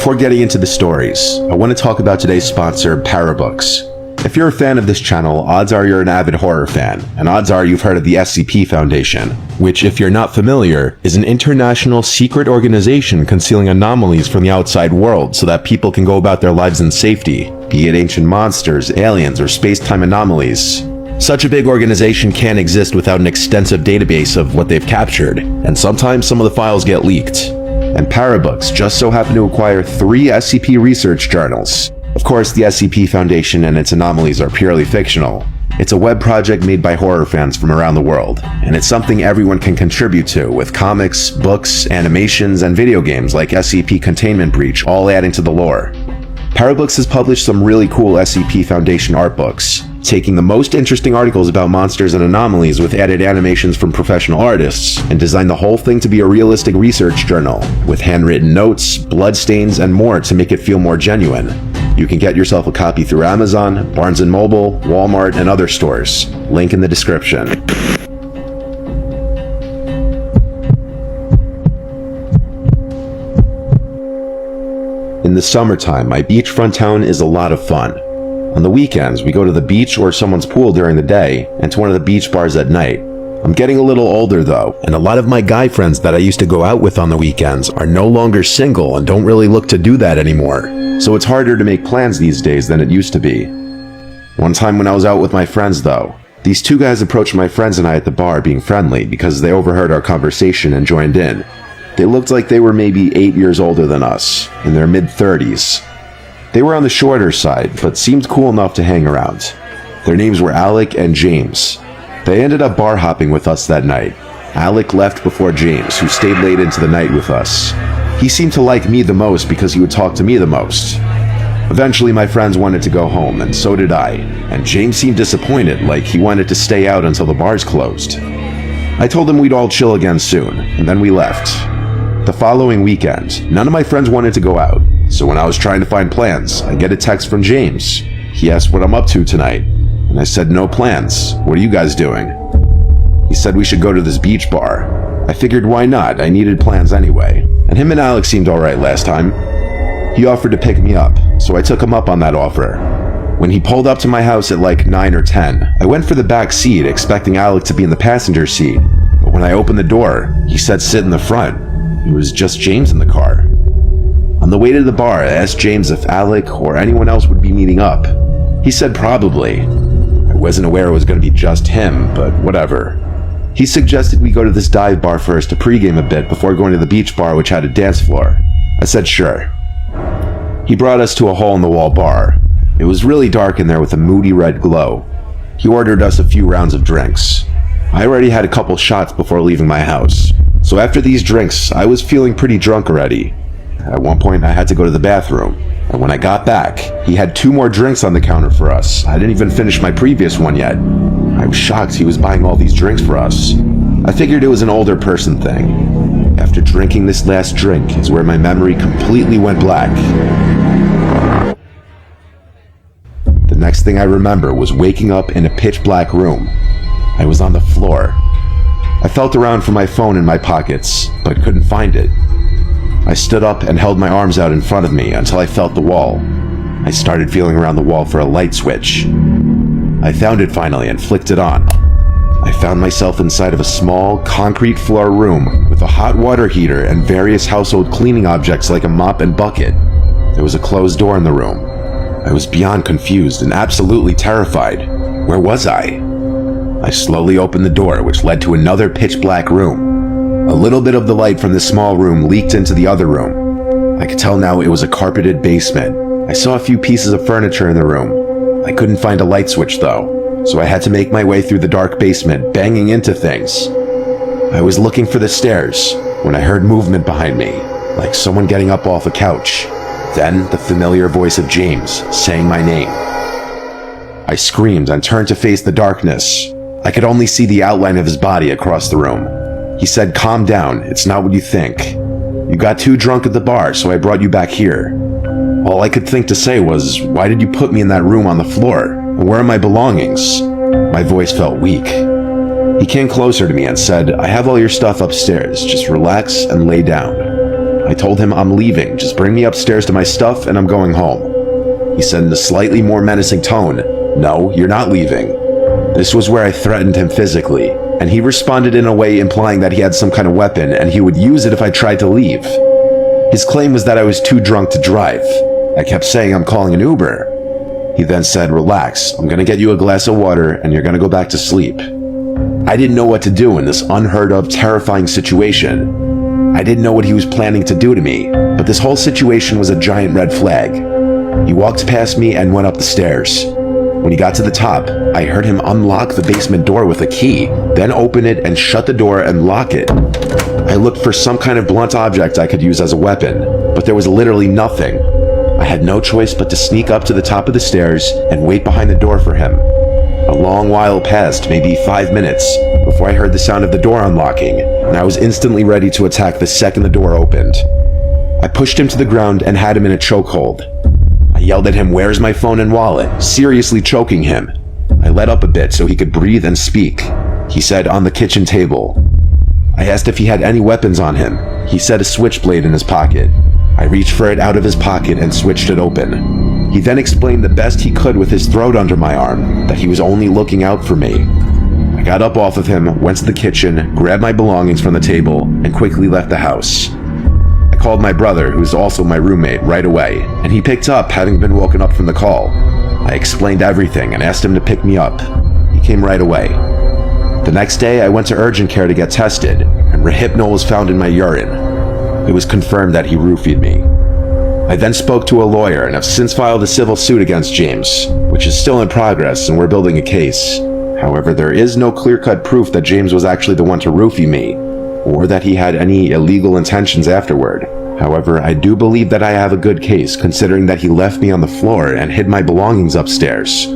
Before getting into the stories, I want to talk about today's sponsor, Parabooks. If you're a fan of this channel, odds are you're an avid horror fan, and odds are you've heard of the SCP Foundation, which, if you're not familiar, is an international secret organization concealing anomalies from the outside world so that people can go about their lives in safety, be it ancient monsters, aliens, or space-time anomalies. Such a big organization can't exist without an extensive database of what they've captured, and sometimes some of the files get leaked. And Parabooks just so happened to acquire 3 SCP research journals. Of course, the SCP Foundation and its anomalies are purely fictional. It's a web project made by horror fans from around the world, and it's something everyone can contribute to, with comics, books, animations, and video games like SCP Containment Breach all adding to the lore. Parabooks has published some really cool SCP Foundation art books, taking the most interesting articles about monsters and anomalies with added animations from professional artists, and designed the whole thing to be a realistic research journal, with handwritten notes, bloodstains, and more to make it feel more genuine. You can get yourself a copy through Amazon, Barnes & Noble, Walmart, and other stores. Link in the description. In the summertime, my beachfront town is a lot of fun. On the weekends, we go to the beach or someone's pool during the day, and to one of the beach bars at night. I'm getting a little older though, and a lot of my guy friends that I used to go out with on the weekends are no longer single and don't really look to do that anymore. So it's harder to make plans these days than it used to be. One time when I was out with my friends though, these 2 guys approached my friends and I at the bar being friendly because they overheard our conversation and joined in. They looked like they were maybe 8 years older than us, in their mid-30s. They were on the shorter side, but seemed cool enough to hang around. Their names were Alec and James. They ended up bar hopping with us that night. Alec left before James, who stayed late into the night with us. He seemed to like me the most because he would talk to me the most. Eventually my friends wanted to go home, and so did I, and James seemed disappointed, like he wanted to stay out until the bars closed. I told him we'd all chill again soon, and then we left. The following weekend, none of my friends wanted to go out, so when I was trying to find plans, I get a text from James. He asked what I'm up to tonight, and I said no plans. What are you guys doing? He said we should go to this beach bar. I figured why not, I needed plans anyway, and him and Alex seemed alright last time. He offered to pick me up, so I took him up on that offer. When he pulled up to my house at like 9 or 10, I went for the back seat expecting Alec to be in the passenger seat, but when I opened the door, he said sit in the front. It was just James in the car. On the way to the bar, I asked James if Alec or anyone else would be meeting up. He said probably. I wasn't aware it was going to be just him, but whatever. He suggested we go to this dive bar first to pregame a bit before going to the beach bar, which had a dance floor. I said sure. He brought us to a hole-in-the-wall bar. It was really dark in there with a moody red glow. He ordered us a few rounds of drinks. I already had a couple shots before leaving my house, so after these drinks, I was feeling pretty drunk already. At one point, I had to go to the bathroom, and when I got back, he had 2 more drinks on the counter for us. I didn't even finish my previous one yet. I was shocked he was buying all these drinks for us. I figured it was an older person thing. After drinking this last drink is where my memory completely went black. The next thing I remember was waking up in a pitch black room. I was on the floor. I felt around for my phone in my pockets, but couldn't find it. I stood up and held my arms out in front of me until I felt the wall. I started feeling around the wall for a light switch. I found it finally and flicked it on. I found myself inside of a small, concrete floor room with a hot water heater and various household cleaning objects like a mop and bucket. There was a closed door in the room. I was beyond confused and absolutely terrified. Where was I? I slowly opened the door, which led to another pitch-black room. A little bit of the light from the small room leaked into the other room. I could tell now it was a carpeted basement. I saw a few pieces of furniture in the room. I couldn't find a light switch though, so I had to make my way through the dark basement, banging into things. I was looking for the stairs when I heard movement behind me, like someone getting up off a couch. Then the familiar voice of James saying my name. I screamed and turned to face the darkness. I could only see the outline of his body across the room. He said, "Calm down, it's not what you think. You got too drunk at the bar, so I brought you back here." All I could think to say was, "Why did you put me in that room on the floor? And where are my belongings?" My voice felt weak. He came closer to me and said, "I have all your stuff upstairs, just relax and lay down." I told him I'm leaving, just bring me upstairs to my stuff and I'm going home. He said in a slightly more menacing tone, "No, you're not leaving." This was where I threatened him physically, and he responded in a way implying that he had some kind of weapon and he would use it if I tried to leave. His claim was that I was too drunk to drive. I kept saying I'm calling an Uber. He then said, "Relax, I'm gonna get you a glass of water and you're gonna go back to sleep." I didn't know what to do in this unheard of, terrifying situation. I didn't know what he was planning to do to me, but this whole situation was a giant red flag. He walked past me and went up the stairs. When he got to the top, I heard him unlock the basement door with a key, then open it and shut the door and lock it. I looked for some kind of blunt object I could use as a weapon, but there was literally nothing. I had no choice but to sneak up to the top of the stairs and wait behind the door for him. A long while passed, maybe 5 minutes, before I heard the sound of the door unlocking, and I was instantly ready to attack the second the door opened. I pushed him to the ground and had him in a chokehold. I yelled at him, "Where's my phone and wallet?" seriously choking him. I let up a bit so he could breathe and speak. He said, "On the kitchen table." I asked if he had any weapons on him. He said a switchblade in his pocket. I reached for it out of his pocket and switched it open. He then explained the best he could with his throat under my arm, that he was only looking out for me. I got up off of him, went to the kitchen, grabbed my belongings from the table, and quickly left the house. I called my brother, who is also my roommate, right away, and he picked up, having been woken up from the call. I explained everything and asked him to pick me up. He came right away. The next day, I went to urgent care to get tested, and Rohypnol was found in my urine. It was confirmed that he roofied me. I then spoke to a lawyer and have since filed a civil suit against James, which is still in progress and we're building a case. However, there is no clear-cut proof that James was actually the one to roofie me, or that he had any illegal intentions afterward. However, I do believe that I have a good case, considering that he left me on the floor and hid my belongings upstairs.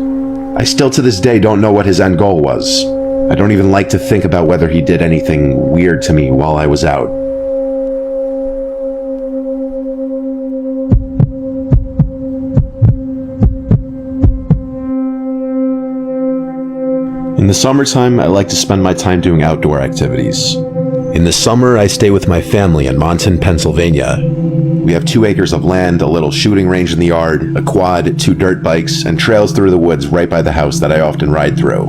I still to this day don't know what his end goal was. I don't even like to think about whether he did anything weird to me while I was out. In the summertime, I like to spend my time doing outdoor activities. In the summer, I stay with my family in Monton, Pennsylvania. We have 2 acres of land, a little shooting range in the yard, a quad, 2 dirt bikes, and trails through the woods right by the house that I often ride through.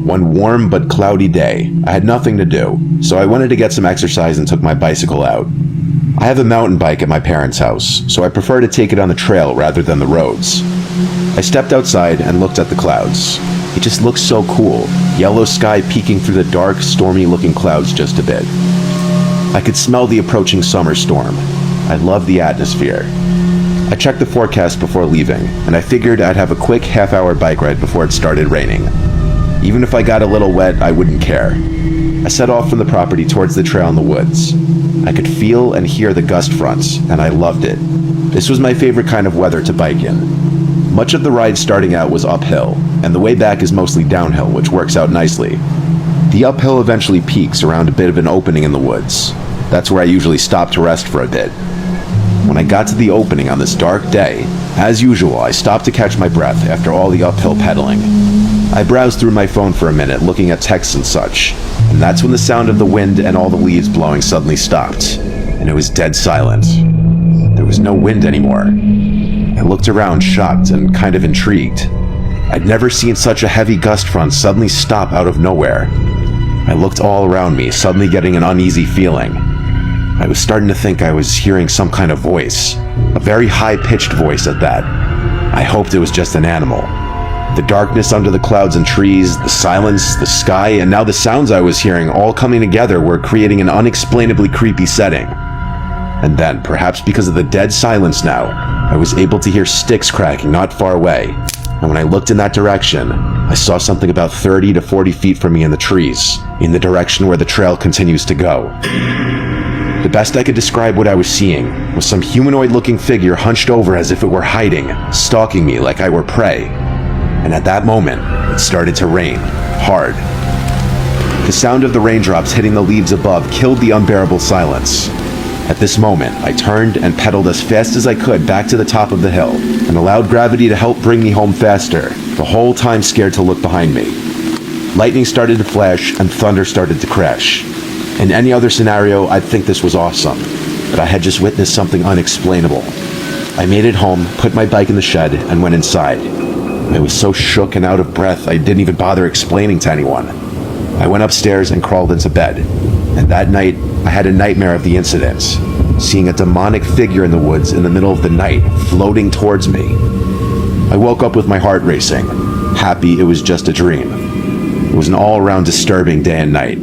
One warm but cloudy day, I had nothing to do, so I wanted to get some exercise and took my bicycle out. I have a mountain bike at my parents' house, so I prefer to take it on the trail rather than the roads. I stepped outside and looked at the clouds. It just looks so cool, yellow sky peeking through the dark, stormy-looking clouds just a bit. I could smell the approaching summer storm. I love the atmosphere. I checked the forecast before leaving, and I figured I'd have a quick half-hour bike ride before it started raining. Even if I got a little wet, I wouldn't care. I set off from the property towards the trail in the woods. I could feel and hear the gust fronts, and I loved it. This was my favorite kind of weather to bike in. Much of the ride starting out was uphill, and the way back is mostly downhill, which works out nicely. The uphill eventually peaks around a bit of an opening in the woods. That's where I usually stop to rest for a bit. When I got to the opening on this dark day, as usual, I stopped to catch my breath after all the uphill pedaling. I browsed through my phone for a minute, looking at texts and such, and that's when the sound of the wind and all the leaves blowing suddenly stopped, and it was dead silent. There was no wind anymore. I looked around, shocked and kind of intrigued. I'd never seen such a heavy gust front suddenly stop out of nowhere. I looked all around me, suddenly getting an uneasy feeling. I was starting to think I was hearing some kind of voice, a very high-pitched voice at that. I hoped it was just an animal. The darkness under the clouds and trees, the silence, the sky, and now the sounds I was hearing all coming together were creating an unexplainably creepy setting. And then, perhaps because of the dead silence now, I was able to hear sticks cracking not far away. And when I looked in that direction, I saw something about 30 to 40 feet from me in the trees, in the direction where the trail continues to go. The best I could describe what I was seeing was some humanoid-looking figure hunched over as if it were hiding, stalking me like I were prey. And at that moment, it started to rain, hard. The sound of the raindrops hitting the leaves above killed the unbearable silence. At this moment, I turned and pedaled as fast as I could back to the top of the hill, and allowed gravity to help bring me home faster, the whole time scared to look behind me. Lightning started to flash, and thunder started to crash. In any other scenario, I'd think this was awesome. but I had just witnessed something unexplainable. I made it home, put my bike in the shed, and went inside. I was so shook and out of breath I didn't even bother explaining to anyone. I went upstairs and crawled into bed, and that night I had a nightmare of the incident, seeing a demonic figure in the woods in the middle of the night floating towards me. I woke up with my heart racing, happy it was just a dream. It was an all-around disturbing day and night.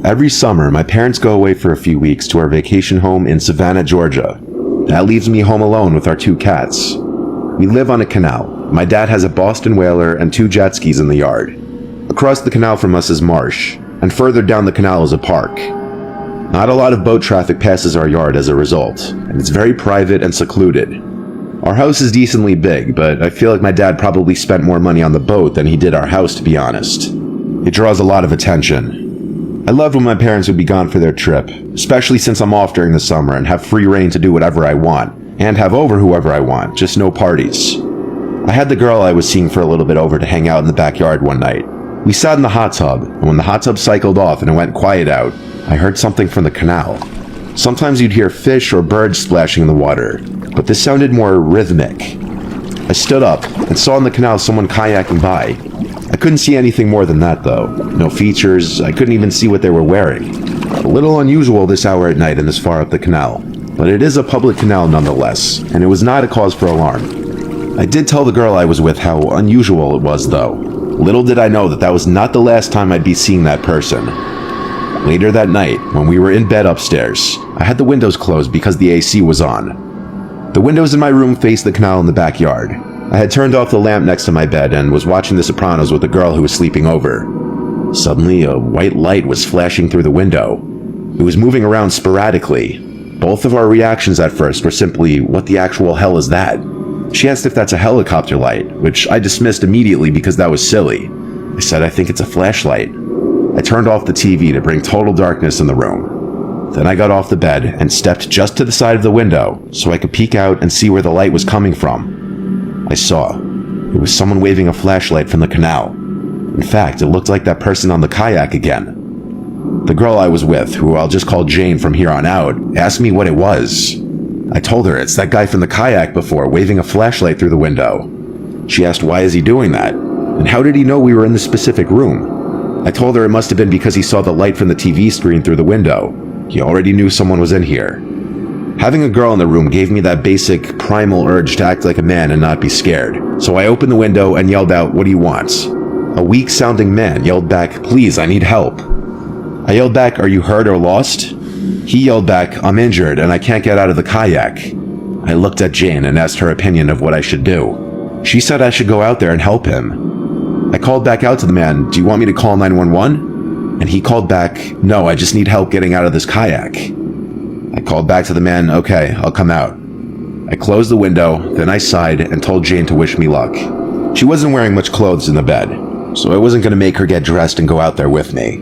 Every summer, my parents go away for a few weeks to our vacation home in Savannah, Georgia. That leaves me home alone with our 2 cats. We live on a canal. My dad has a Boston whaler and 2 jet skis in the yard. Across the canal from us is marsh, and further down the canal is a park. Not a lot of boat traffic passes our yard as a result, and it's very private and secluded. Our house is decently big, but I feel like my dad probably spent more money on the boat than he did our house, to be honest. It draws a lot of attention. I loved when my parents would be gone for their trip, especially since I'm off during the summer and have free reign to do whatever I want, and have over whoever I want, just no parties. I had the girl I was seeing for a little bit over to hang out in the backyard one night. We sat in the hot tub, and when the hot tub cycled off and it went quiet out, I heard something from the canal. Sometimes you'd hear fish or birds splashing in the water, but this sounded more rhythmic. I stood up and saw in the canal someone kayaking by. I couldn't see anything more than that though. No features, I couldn't even see what they were wearing. A little unusual this hour at night and this far up the canal, but it is a public canal nonetheless, and it was not a cause for alarm. I did tell the girl I was with how unusual it was though. Little did I know that that was not the last time I'd be seeing that person. Later that night, when we were in bed upstairs, I had the windows closed because the AC was on. The windows in my room faced the canal in the backyard. I had turned off the lamp next to my bed and was watching The Sopranos with a girl who was sleeping over. Suddenly, a white light was flashing through the window. It was moving around sporadically. Both of our reactions at first were simply, "What the actual hell is that?" She asked if that's a helicopter light, which I dismissed immediately because that was silly. I said, "I think it's a flashlight." I turned off the TV to bring total darkness in the room. Then I got off the bed and stepped just to the side of the window so I could peek out and see where the light was coming from. I saw. It was someone waving a flashlight from the canal. In fact, it looked like that person on the kayak again. The girl I was with, who I'll just call Jane from here on out, asked me what it was. I told her it's that guy from the kayak before, waving a flashlight through the window. She asked why is he doing that, and how did he know we were in the specific room? I told her it must have been because he saw the light from the TV screen through the window. He already knew someone was in here. Having a girl in the room gave me that basic, primal urge to act like a man and not be scared. So I opened the window and yelled out, "What do you want?" A weak-sounding man yelled back, "Please, I need help." I yelled back, "Are you hurt or lost?" He yelled back, "I'm injured and I can't get out of the kayak." I looked at Jane and asked her opinion of what I should do. She said I should go out there and help him. I called back out to the man, "Do you want me to call 911? And he called back, "No, I just need help getting out of this kayak." I called back to the man, "Okay, I'll come out." I closed the window, then I sighed and told Jane to wish me luck. She wasn't wearing much clothes in the bed, so I wasn't going to make her get dressed and go out there with me.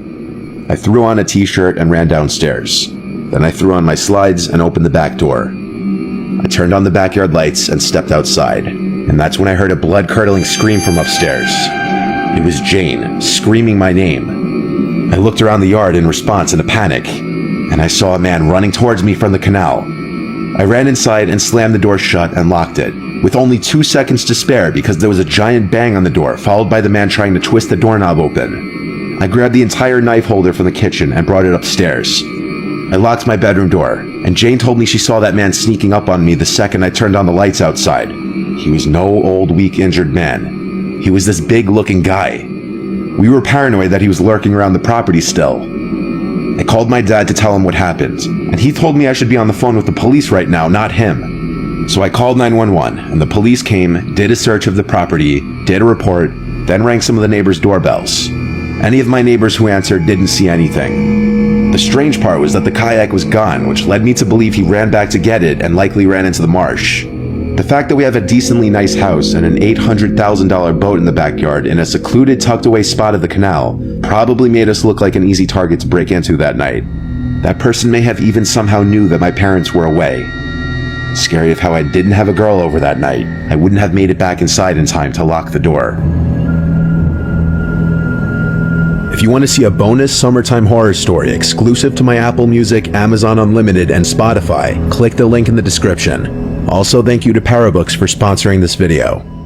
I threw on a t-shirt and ran downstairs. Then I threw on my slides and opened the back door. I turned on the backyard lights and stepped outside, and that's when I heard a blood-curdling scream from upstairs. It was Jane, screaming my name. I looked around the yard in response in a panic, and I saw a man running towards me from the canal. I ran inside and slammed the door shut and locked it, with only 2 seconds to spare because there was a giant bang on the door, followed by the man trying to twist the doorknob open. I grabbed the entire knife holder from the kitchen and brought it upstairs. I locked my bedroom door, and Jane told me she saw that man sneaking up on me the second I turned on the lights outside. He was no old, weak, injured man. He was this big-looking guy. We were paranoid that he was lurking around the property still. I called my dad to tell him what happened, and he told me I should be on the phone with the police right now, not him. So I called 911, and the police came, did a search of the property, did a report, then rang some of the neighbors' doorbells. Any of my neighbors who answered didn't see anything. The strange part was that the kayak was gone, which led me to believe he ran back to get it and likely ran into the marsh. The fact that we have a decently nice house and an $800,000 boat in the backyard in a secluded, tucked-away spot of the canal probably made us look like an easy target to break into that night. That person may have even somehow knew that my parents were away. Scary of how I didn't have a girl over that night. I wouldn't have made it back inside in time to lock the door. If you want to see a bonus summertime horror story exclusive to my Apple Music, Amazon Unlimited, and Spotify, click the link in the description. Also, thank you to Parabooks for sponsoring this video.